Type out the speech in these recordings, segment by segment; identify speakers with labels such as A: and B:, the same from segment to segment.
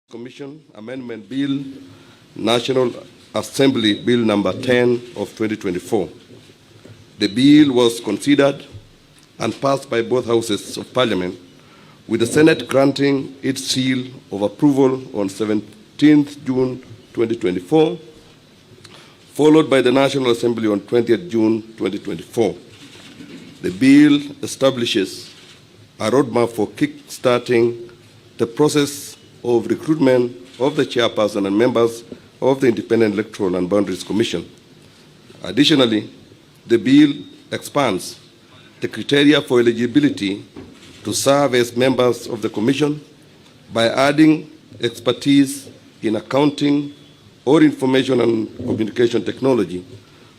A: Commission Amendment Bill, National Assembly Bill number 10 of 2024. The bill was considered and passed by both houses of Parliament, with the Senate granting its seal of approval on 17th June 2024, followed by the National Assembly on 20th June 2024. The bill establishes a roadmap for kick-starting the process of recruitment of the chairperson and members of the Independent Electoral and Boundaries Commission. Additionally, the bill expands the criteria for eligibility to serve as members of the Commission by adding expertise in accounting or information and communication technology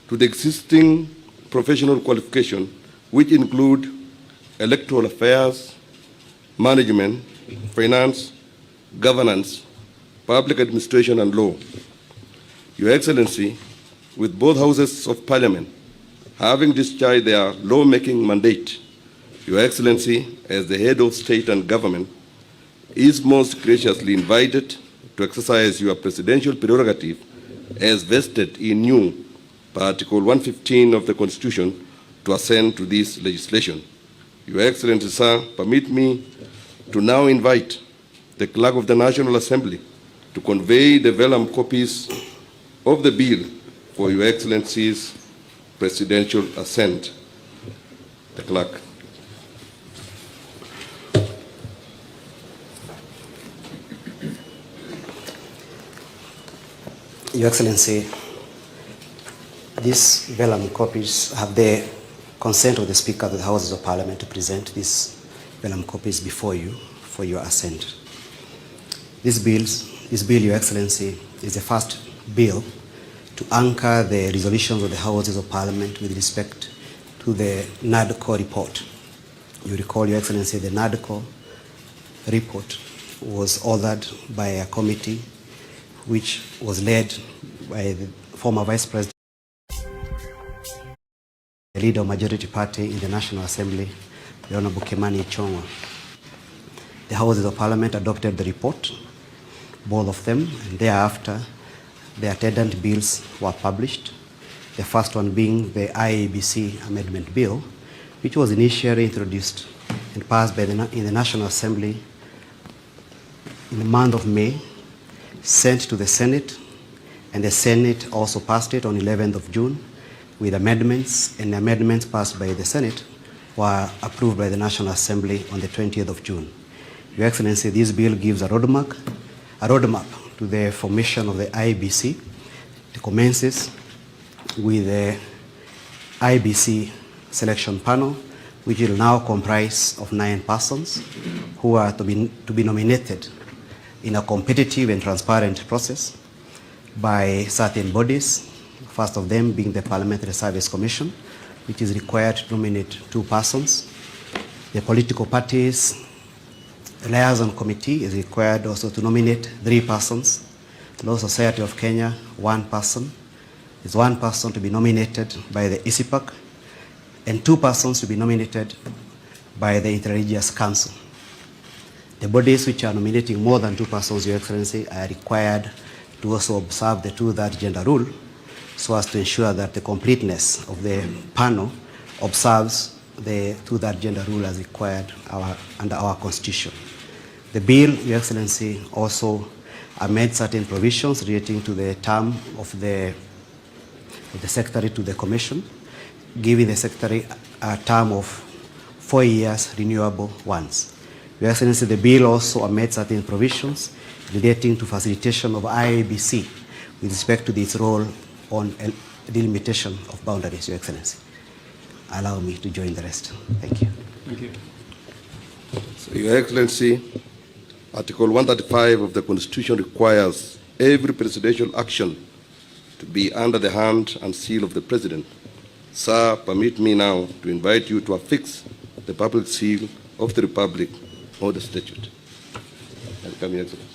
A: to the existing professional qualification, which include electoral affairs, management, finance, governance, public administration, and law. Your Excellency, with both houses of Parliament having discharged their lawmaking mandate, Your Excellency, as the head of state and government, is most graciously invited to exercise your presidential prerogative as vested in you per Article 115 of the Constitution to assent to this legislation. Your Excellency, sir, permit me to now invite the Clerk of the National Assembly to convey the vellum copies of the bill for Your Excellency's presidential assent. The Clerk.
B: Your Excellency, these vellum copies have the consent of the Speaker of the Houses of Parliament to present these vellum copies before you for your assent. This bill, Your Excellency, is the first bill to anchor the resolutions of the Houses of Parliament with respect to the NADCO report. You recall, Your Excellency, the NADCO report was authored by a committee which was led by the former Vice President, the leader of majority party in the National Assembly, the Honorable Kimani Ichung'wah. The Houses of Parliament adopted the report, both of them, and thereafter the attendant bills were published, the first one being the IEBC Amendment Bill, which was initially introduced and passed in the National Assembly in the month of May, sent to the Senate, and the Senate also passed it on 11th of June with amendments, and the amendments passed by the Senate were approved by the National Assembly on the 20th of June. Your Excellency, this bill gives a roadmap to the formation of the IEBC. It commences with the IEBC selection panel, which will now comprise of 9 persons who are to be nominated in a competitive and transparent process by certain bodies, first of them being the Parliamentary Service Commission, which is required to nominate 2 persons. The political parties liaison committee is required also to nominate 3 persons. The Law Society of Kenya, 1 person. There's 1 person to be nominated by the ISIPAC, and 2 persons to be nominated by the Interreligious Council. The bodies which are nominating more than 2 persons, Your Excellency, are required to also observe the 2/3 gender rule, so as to ensure that the completeness of the panel observes the 2/3 gender rule as required under our Constitution. The bill, Your Excellency, also made certain provisions relating to the term of the Secretary to the Commission, giving the Secretary a term of 4 years, renewable once. Your Excellency, the bill also made certain provisions relating to facilitation of IEBC with respect to its role on delimitation of boundaries, Your Excellency. Allow me to join the rest. Thank you.
C: Thank you.
A: So, Your Excellency, Article 135 of the Constitution requires every presidential action to be under the hand and seal of the President. Sir, permit me now to invite you to affix the public seal of the Republic or the statute. Welcome, Your Excellency.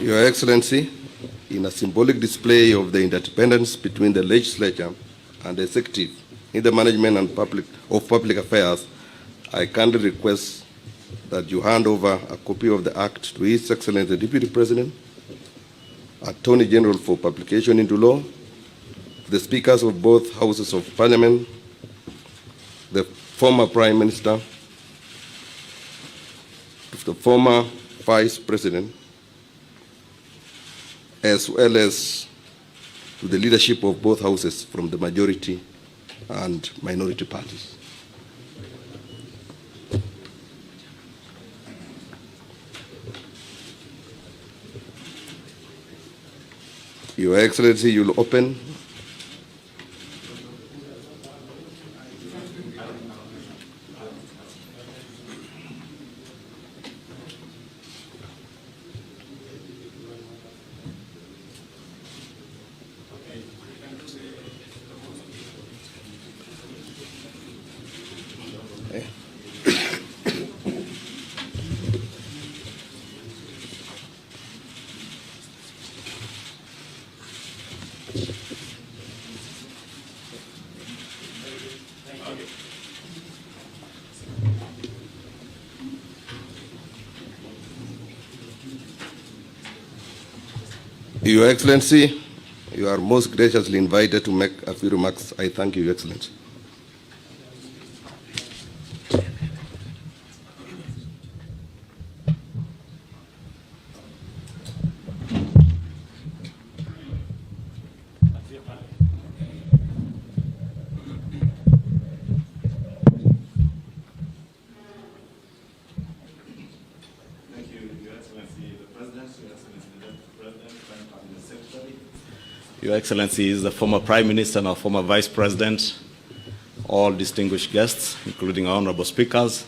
A: Your Excellency, in a symbolic display of the interdependence between the legislature and the executive in the management and public affairs, I kindly request that you hand over a copy of the Act to His Excellency the Deputy President, Attorney General for publication into law, the speakers of both houses of Parliament, the former Prime Minister, the former Vice President, as well as to the leadership of both houses from the majority and minority parties. Your Excellency, you'll open. Your Excellency, you are most graciously invited to make a few remarks. I thank you, Your Excellency.
C: Your Excellency is the former Prime Minister and our former Vice President, all distinguished guests, including our honorable speakers.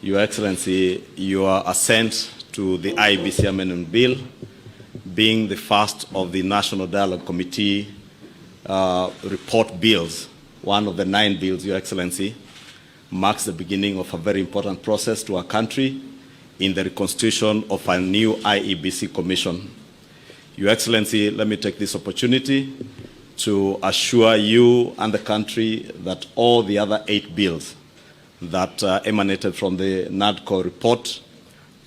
C: Your Excellency, your assent to the IEBC Amendment Bill, being the first of the National Dialogue Committee report bills, one of the 9 bills, Your Excellency, marks the beginning of a very important process to our country in the reconstitution of a new IEBC Commission. Your Excellency, let me take this opportunity to assure you and the country that all the other 8 bills that emanated from the NADCO report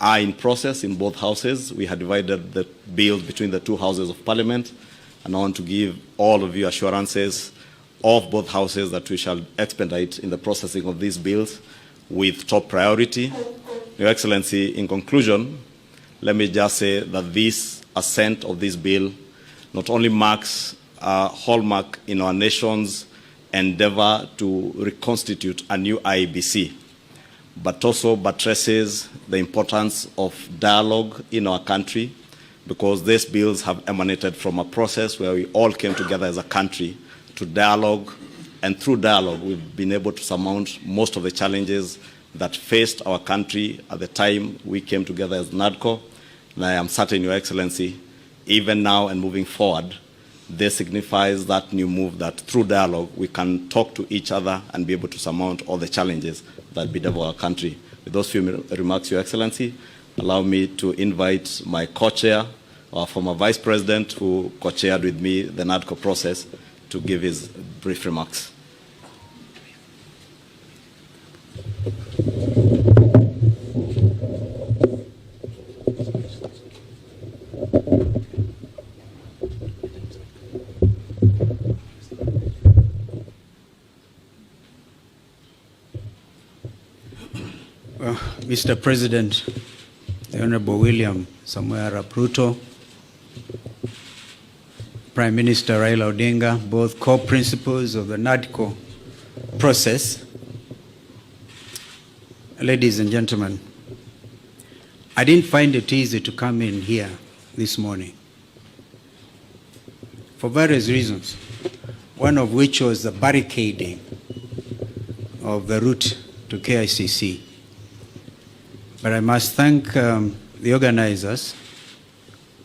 C: are in process in both houses. We had divided the bills between the 2 houses of Parliament, and I want to give all of you assurances of both houses that we shall expedite in the processing of these bills with top priority. Your Excellency, in conclusion, let me just say that this assent of this bill not only marks a hallmark in our nation's endeavor to reconstitute a new IEBC, but also buttresses the importance of dialogue in our country, because these bills have emanated from a process where we all came together as a country to dialogue, and through dialogue we've been able to surmount most of the challenges that faced our country at the time we came together as NADCO. And I am certain, Your Excellency, even now and moving forward, this signifies that new move that through dialogue we can talk to each other and be able to surmount all the challenges that bedevil our country. With those few remarks, Your Excellency, allow me to invite my co-chair, our former Vice President, who co-chaired with me the NADCO process, to give his brief remarks.
D: Mr. President, the Honorable William Samuel RUTO, Prime Minister RAIlA Odinga, both co-principals of the NADCO process, ladies and gentlemen, I didn't find it easy to come in here this morning for various reasons, one of which was the barricading of the route to KICC. But I must thank the organizers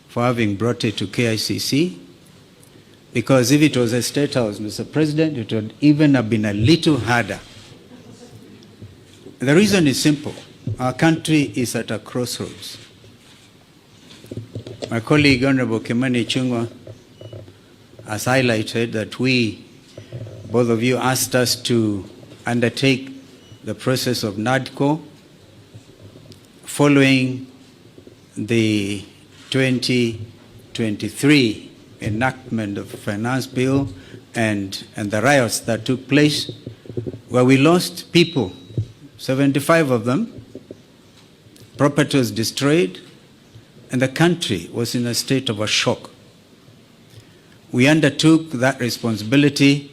D: for having brought it to KICC, because if it was a State House, Mr. President, it would even have been a little harder. The reason is simple. Our country is at a crossroads. My colleague, Honorable Kimani Ichung'wah, has highlighted that both of you asked us to undertake the process of NADCO following the 2023 enactment of the Finance Bill and the riots that took place, where we lost people, 75 of them, property was destroyed, and the country was in a state of a shock. We undertook that responsibility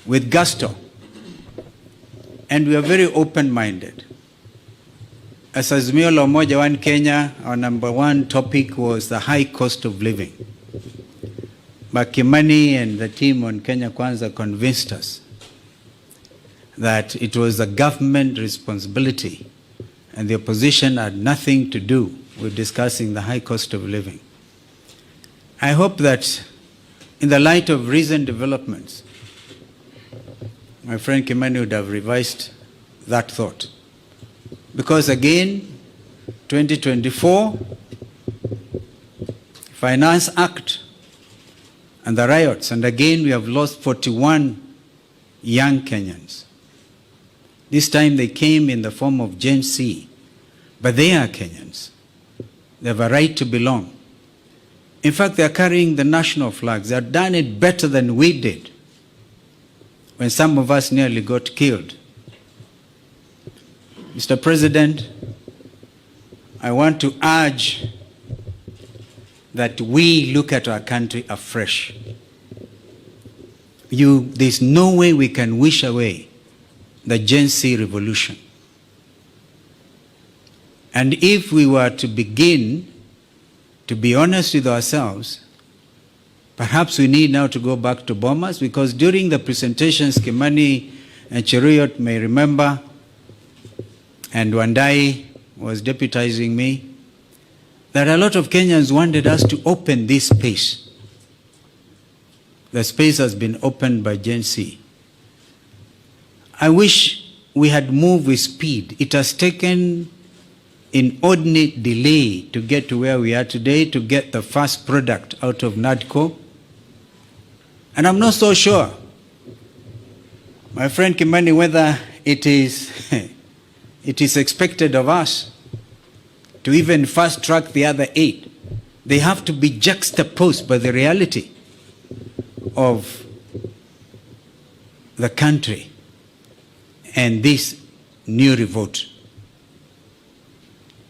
D: with gusto, and we are very open-minded. As Azimio la Umoja One Kenya, our number one topic was the high cost of living. But Kimani and the team on Kenya Kwanza convinced us that it was a government responsibility and the opposition had nothing to do with discussing the high cost of living. I hope that in the light of recent developments, my friend Kimani would have revised that thought. Because again, 2024, Finance Act and the riots, and again we have lost 41 young Kenyans. This time they came in the form of Gen Z, but they are Kenyans. They have a right to belong. In fact, they are carrying the national flags. They have done it better than we did when some of us nearly got killed. Mr. President, I want to urge that we look at our country afresh. There's no way we can wish away the Gen Z revolution. And if we were to begin to be honest with ourselves, perhaps we need now to go back to Bomas, because during the presentations, Kimani and Cheruiyot may remember, and Wandai was deputizing me, that a lot of Kenyans wanted us to open this space. The space has been opened by Gen Z. I wish we had moved with speed. It has taken inordinate delay to get to where we are today, to get the first product out of NADCO. And I'm not so sure, my friend Kimani, whether it is expected of us to even fast track the other 8. They have to be juxtaposed by the reality of the country and this new revolt.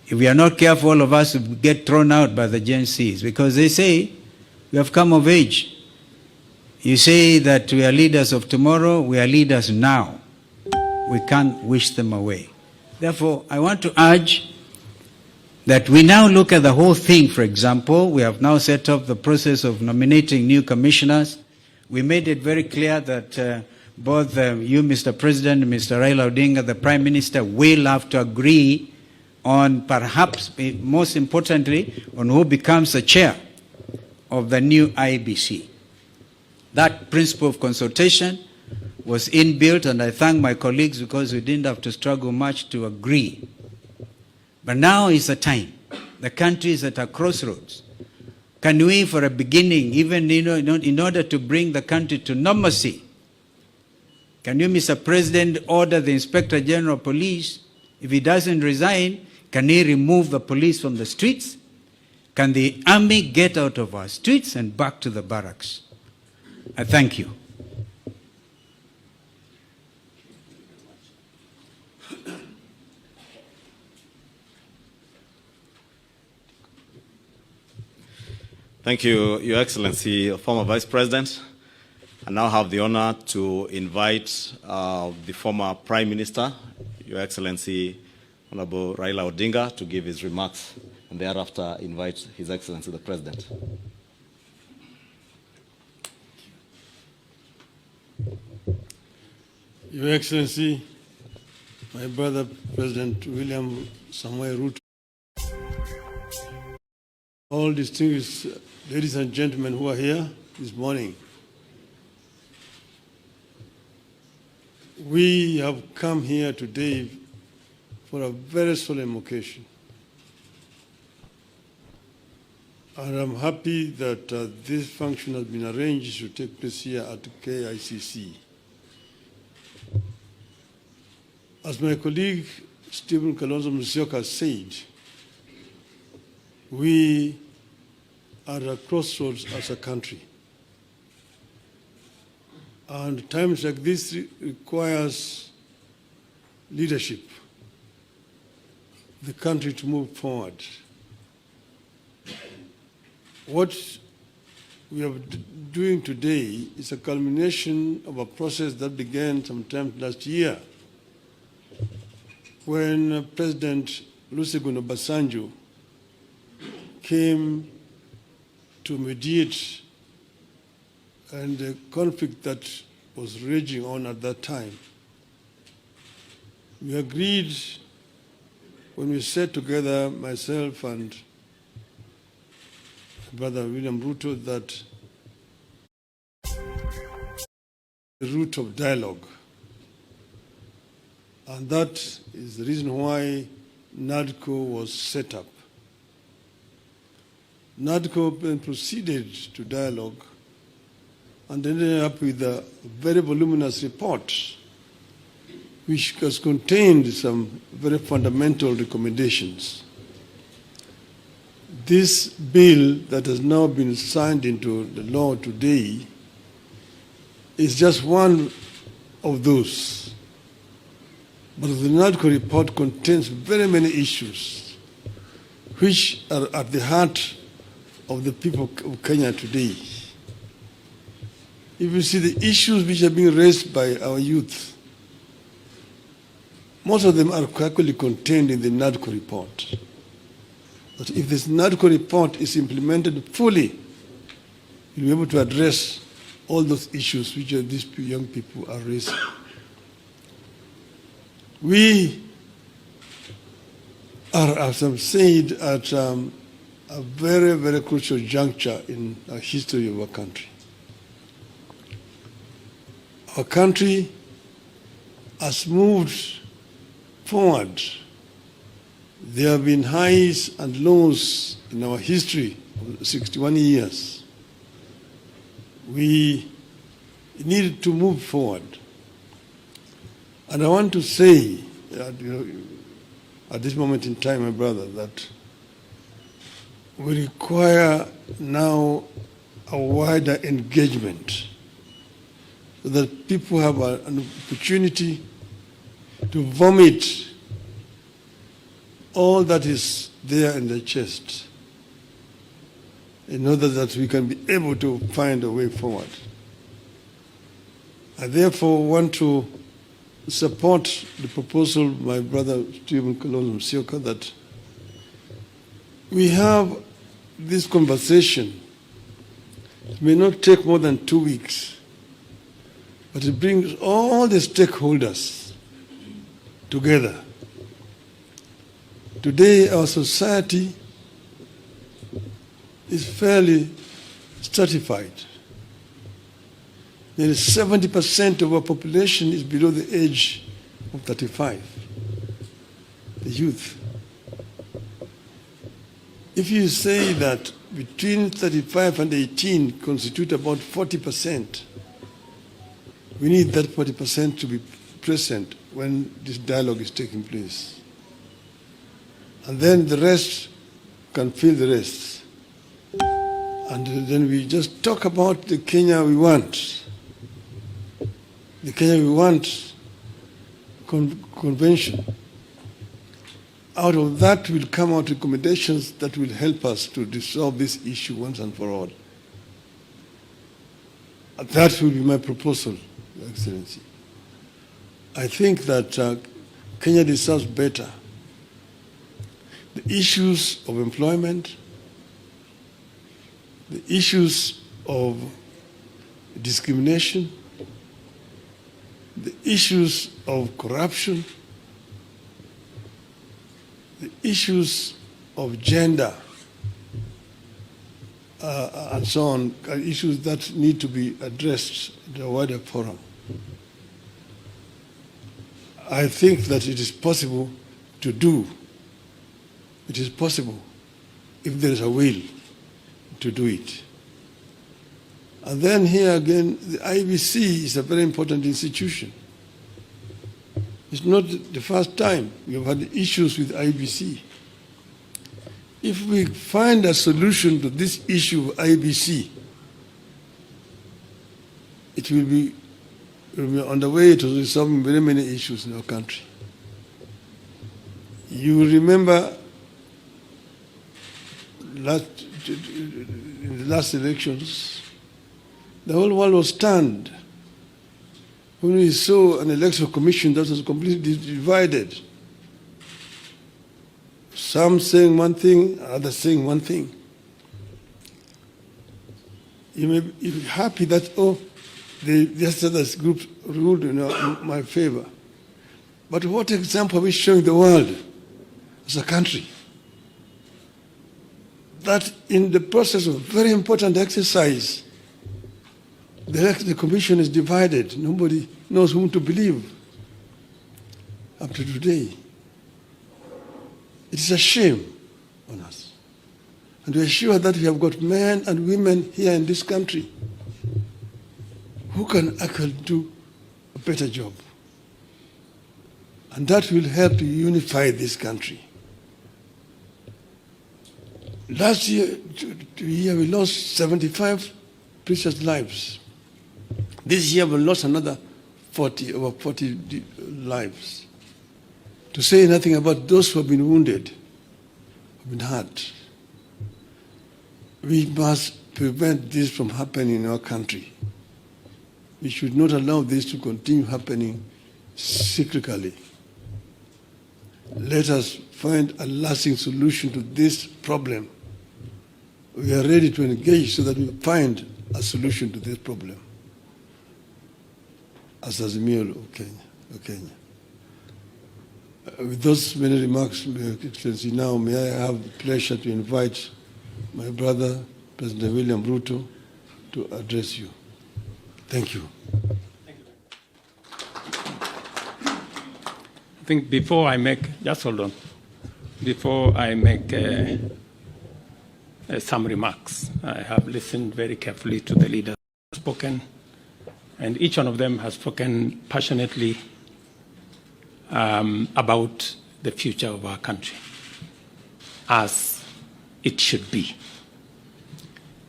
D: If we are not careful, all of us will get thrown out by the Gen Zs, because they say we have come of age. You say that we are leaders of tomorrow, we are leaders now. We can't wish them away. Therefore, I want to urge that we now look at the whole thing. For example, we have now set up the process of nominating new commissioners. We made it very clear that both you, Mr. President, and Mr. RAIlA Odinga, the Prime Minister, will have to agree on, perhaps most importantly, on who becomes the chair of the new IEBC. That principle of consultation was inbuilt, and I thank my colleagues because we didn't have to struggle much to agree. But now is the time. The country is at a crossroads. Can we, for a beginning, even in order to bring the country to normalcy, can you, Mr. President, order the Inspector General of Police, if he doesn't resign, can he remove the police from the streets? Can the army get out of our streets and back to the barracks? I thank you.
C: Thank you, Your Excellency, former Vice President. I now have the honor to invite the former Prime Minister, Your Excellency, Honorable RAIlA Odinga, to give his remarks, and thereafter invite His Excellency the President.
E: Your Excellency, my brother President William Samuel RUTO, all distinguished ladies and gentlemen who are here this morning, we have come here today for a very solemn occasion. And I'm happy that this function has been arranged to take place here at KICC. As my colleague Stephen Kalonzo Musyoka said, we are at a crossroads as a country. And times like this requires leadership, the country to move forward. What we are doing today is a culmination of a process that began sometime last year when President Olusegun Obasanjo came to mediate and the conflict that was raging on at that time. We agreed when we sat together, myself and Brother William RUTO, that the root of dialogue. And that is the reason why NADCO was set up. NADCO then proceeded to dialogue and ended up with a very voluminous report which has contained some very fundamental recommendations. This bill that has now been signed into the law today is just one of those. But the NADCO report contains very many issues which are at the heart of the people of Kenya today. If you see the issues which are being raised by our youth, most of them are actually contained in the NADCO report. But if this NADCO report is implemented fully, you'll be able to address all those issues which these young people are raising. We are, as I've said, at a very, very crucial juncture in the history of our country. Our country has moved forward. There have been highs and lows in our history of 61 years. We need to move forward. And I want to say, at this moment in time, my brother, that we require now a wider engagement so that people have an opportunity to vomit all that is there in their chest in order that we can be able to find a way forward. I therefore want to support the proposal of my brother Stephen Kalonzo Musyoka that we have this conversation. It may not take more than 2 weeks, but it brings all the stakeholders together. Today, our society is fairly stratified. Nearly 70% of our population is below the age of 35, the youth. If you say that between 35 and 18 constitute about 40%, we need that 40% to be present when this dialogue is taking place. And then the rest can fill the rest. And then we just talk about the Kenya we want. The Kenya we want convention. Out of that will come out recommendations that will help us to resolve this issue once and for all. And that will be my proposal, Your Excellency. I think that Kenya deserves better. The issues of employment, the issues of discrimination, the issues of corruption, the issues of gender, and so on, are issues that need to be addressed in a wider forum. I think that it is possible to do. It is possible if there is a will. to do it. And then here again, the IEBC is a very important institution. It's not the first time we have had issues with IEBC. If we find a solution to this issue of IEBC, it will be on the way to resolving very many issues in our country. You will remember in the last elections, the whole world was stunned when we saw an electoral commission that was completely divided. Some saying one thing, others saying one thing. You may be happy that, the other group ruled in my favor. But what example are we showing the world as a country? That in the process of a very important exercise, the commission is divided. Nobody knows whom to believe up to today. It is a shame on us. And we are sure that we have got men and women here in this country who can actually do a better job. And that will help to unify this country. Last year, we lost 75 precious lives. This year we lost another over 40 lives. To say nothing about those who have been wounded, who have been hurt. We must prevent this from happening in our country. We should not allow this to continue happening cyclically. Let us find a lasting solution to this problem. We are ready to engage so that we find a solution to this problem. As Azimio of Kenya. With those many remarks, Your Excellency, now may I have the pleasure to invite my brother, President William RUTO, to address you. Thank you.
F: I think before I make, just hold on, before I make some remarks, I have listened very carefully to the leaders who have spoken, and each one of them has spoken passionately about the future of our country, as it should be.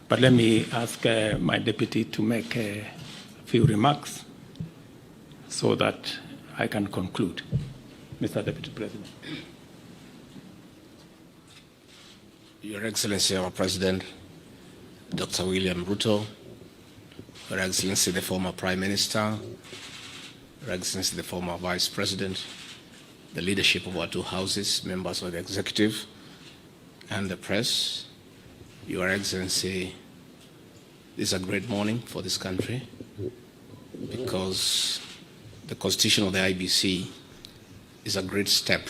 F: But let me ask my deputy to make a few remarks so that I can conclude. Mr. Deputy President.
G: Your Excellency, our President, Dr. William RUTO, Your Excellency, the former Prime Minister, Your Excellency, the former Vice President, the leadership of our two houses, members of the executive, and the press, Your Excellency, this is a great morning for this country because the constitution of the IEBC is a great step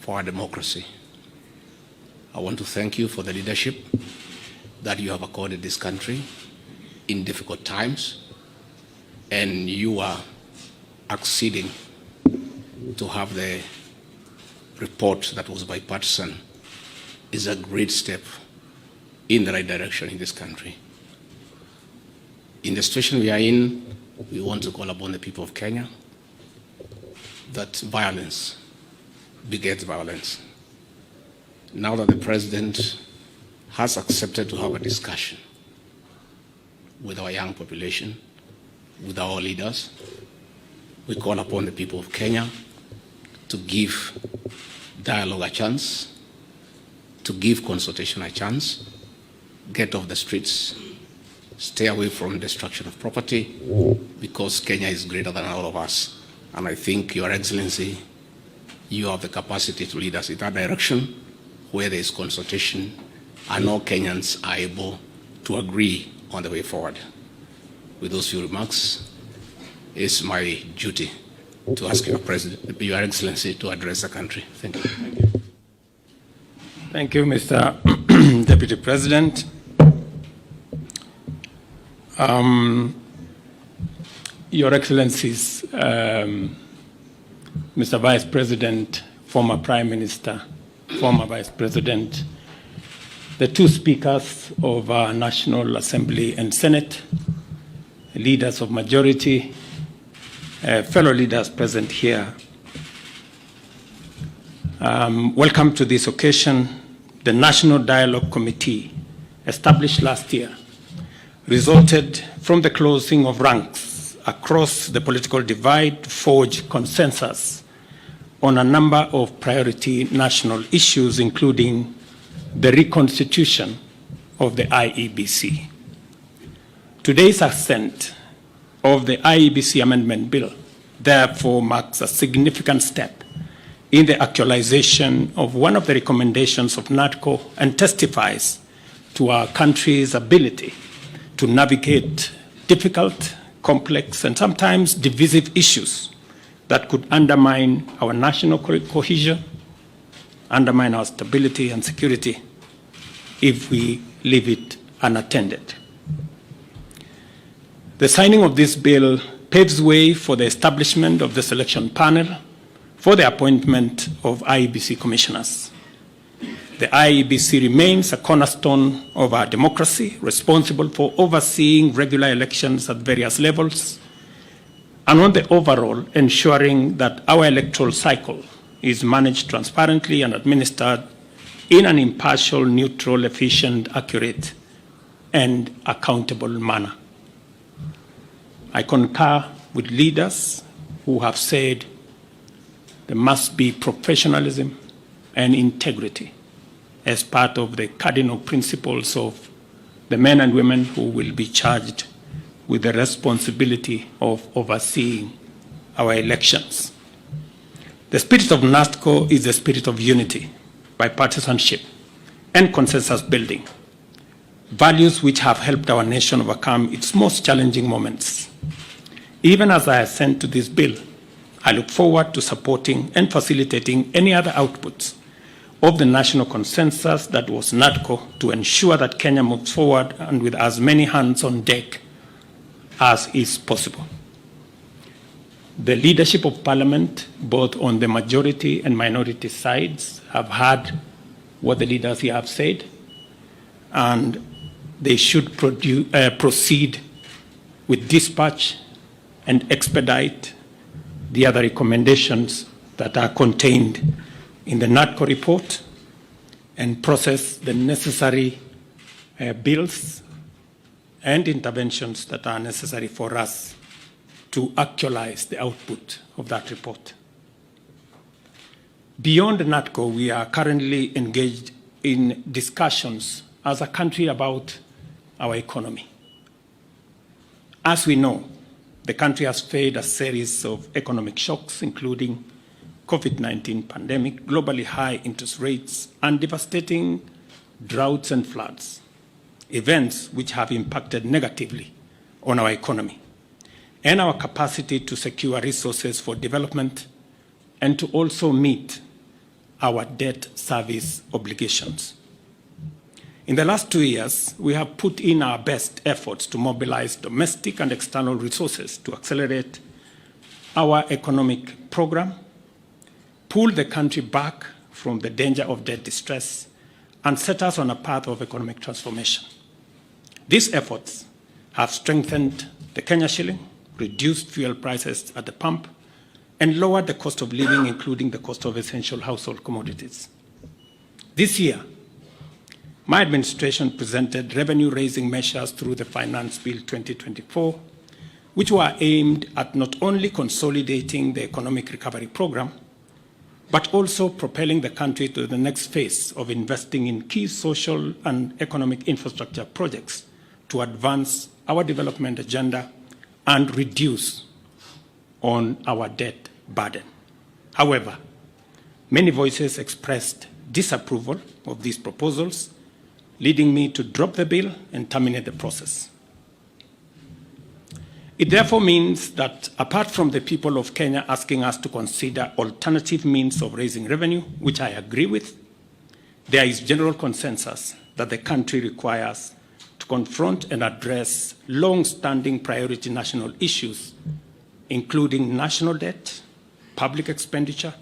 G: for our democracy. I want to thank you for the leadership that you have accorded this country in difficult times, and you are acceding to have the report that was bipartisan is a great step in the right direction in this country. In the situation we are in, we want to call upon the people of Kenya that violence begets violence. Now that the President has accepted to have a discussion with our young population, with our leaders, we call upon the people of Kenya to give dialogue a chance, to give consultation a chance, get off the streets, stay away from destruction of property, because Kenya is greater than all of us. And I think, Your Excellency, you have the capacity to lead us in that direction where there is consultation and all Kenyans are able to agree on the way forward. With those few remarks, it's my duty to ask Your Excellency to address the country. Thank you.
F: Thank you, Mr. Deputy President. Your Excellencies, Mr. Vice President, former Prime Minister, former Vice President, the two speakers of our National Assembly and Senate, leaders of majority, fellow leaders present here. Welcome to this occasion. The National Dialogue Committee, established last year, resulted from the closing of ranks across the political divide to forge consensus on a number of priority national issues, including the reconstitution of the IEBC. Today's assent of the IEBC Amendment Bill therefore marks a significant step in the actualization of one of the recommendations of NADCO and testifies to our country's ability to navigate difficult, complex, and sometimes divisive issues that could undermine our national cohesion, undermine our stability and security if we leave it unattended. The signing of this bill paves way for the establishment of the selection panel for the appointment of IEBC commissioners. The IEBC remains a cornerstone of our democracy, responsible for overseeing regular elections at various levels, and on the overall, ensuring that our electoral cycle is managed transparently and administered in an impartial, neutral, efficient, accurate, and accountable manner. I concur with leaders who have said there must be professionalism and integrity as part of the cardinal principles of the men and women who will be charged with the responsibility of overseeing our elections. The spirit of NADCO is the spirit of unity, bipartisanship, and consensus building, values which have helped our nation overcome its most challenging moments. Even as I assent to this bill, I look forward to supporting and facilitating any other outputs of the national consensus that was NADCO to ensure that Kenya moves forward and with as many hands on deck as is possible. The leadership of Parliament, both on the majority and minority sides, have heard what the leaders here have said, and they should proceed with dispatch and expedite the other recommendations that are contained in the NADCO report and process the necessary bills and interventions that are necessary for us to actualize the output of that report. Beyond NADCO, we are currently engaged in discussions as a country about our economy. As we know, the country has faced a series of economic shocks, including COVID-19 pandemic, globally high interest rates, and devastating droughts and floods, events which have impacted negatively on our economy and our capacity to secure resources for development and to also meet our debt service obligations. In the last 2 years, we have put in our best efforts to mobilize domestic and external resources to accelerate our economic program, pull the country back from the danger of debt distress, and set us on a path of economic transformation. These efforts have strengthened the Kenya shilling, reduced fuel prices at the pump, and lowered the cost of living, including the cost of essential household commodities. This year, my administration presented revenue-raising measures through the Finance Bill 2024, which were aimed at not only consolidating the economic recovery program, but also propelling the country to the next phase of investing in key social and economic infrastructure projects to advance our development agenda and reduce on our debt burden. However, many voices expressed disapproval of these proposals, leading me to drop the bill and terminate the process. It therefore means that apart from the people of Kenya asking us to consider alternative means of raising revenue, which I agree with, there is general consensus that the country requires to confront and address long-standing priority national issues, including national debt, public expenditure,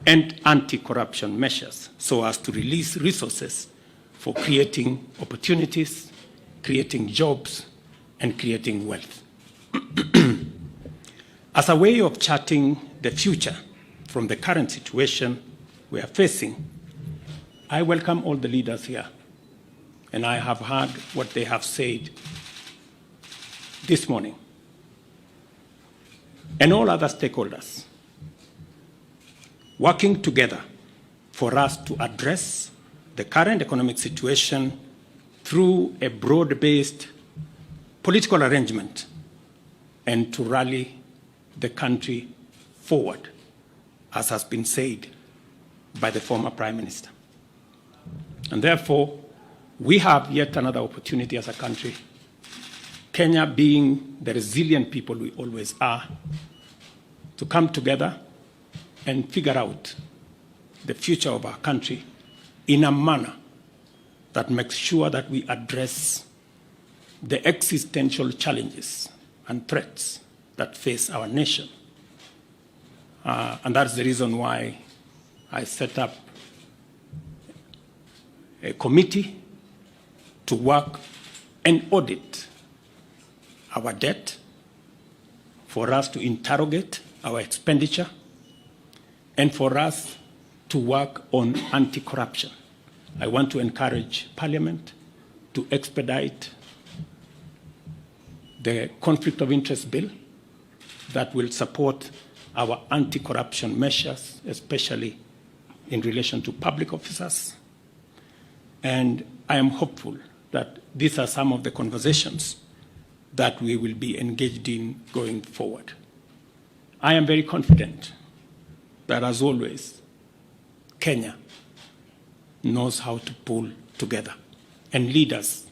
F: and anti-corruption measures, so as to release resources for creating opportunities, creating jobs, and creating wealth. As a way of charting the future from the current situation we are facing, I welcome all the leaders here, and I have heard what they have said this morning, and all other stakeholders working together for us to address the current economic situation through a broad-based political arrangement and to rally the country forward, as has been said by the former Prime Minister. And therefore, we have yet another opportunity as a country, Kenya being the resilient people we always are, to come together and figure out the future of our country in a manner that makes sure that we address the existential challenges and threats that face our nation. And that's the reason why I set up a committee to work and audit our debt, for us to interrogate our expenditure, and for us to work on anti-corruption. I want to encourage Parliament to expedite the conflict of interest bill that will support our anti-corruption measures, especially in relation to public officers. And I am hopeful that these are some of the conversations that we will be engaged in going forward. I am very confident that, as always, Kenya knows how to pull together, and leaders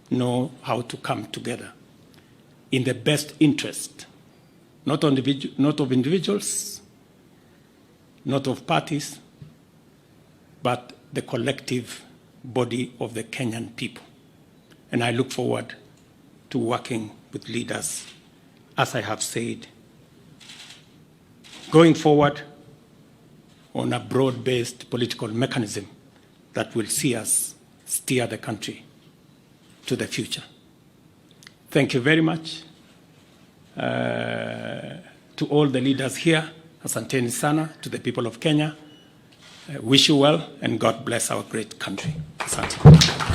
F: know how to come together in the best interest, not of individuals, not of parties, but the collective body of the Kenyan people. And I look forward to working with leaders, as I have said, going forward on a broad-based political mechanism that will see us steer the country to the future. Thank you very much to all the leaders here. Asanteni sana to the people of Kenya. Wish you well, and God bless our great country. Asante.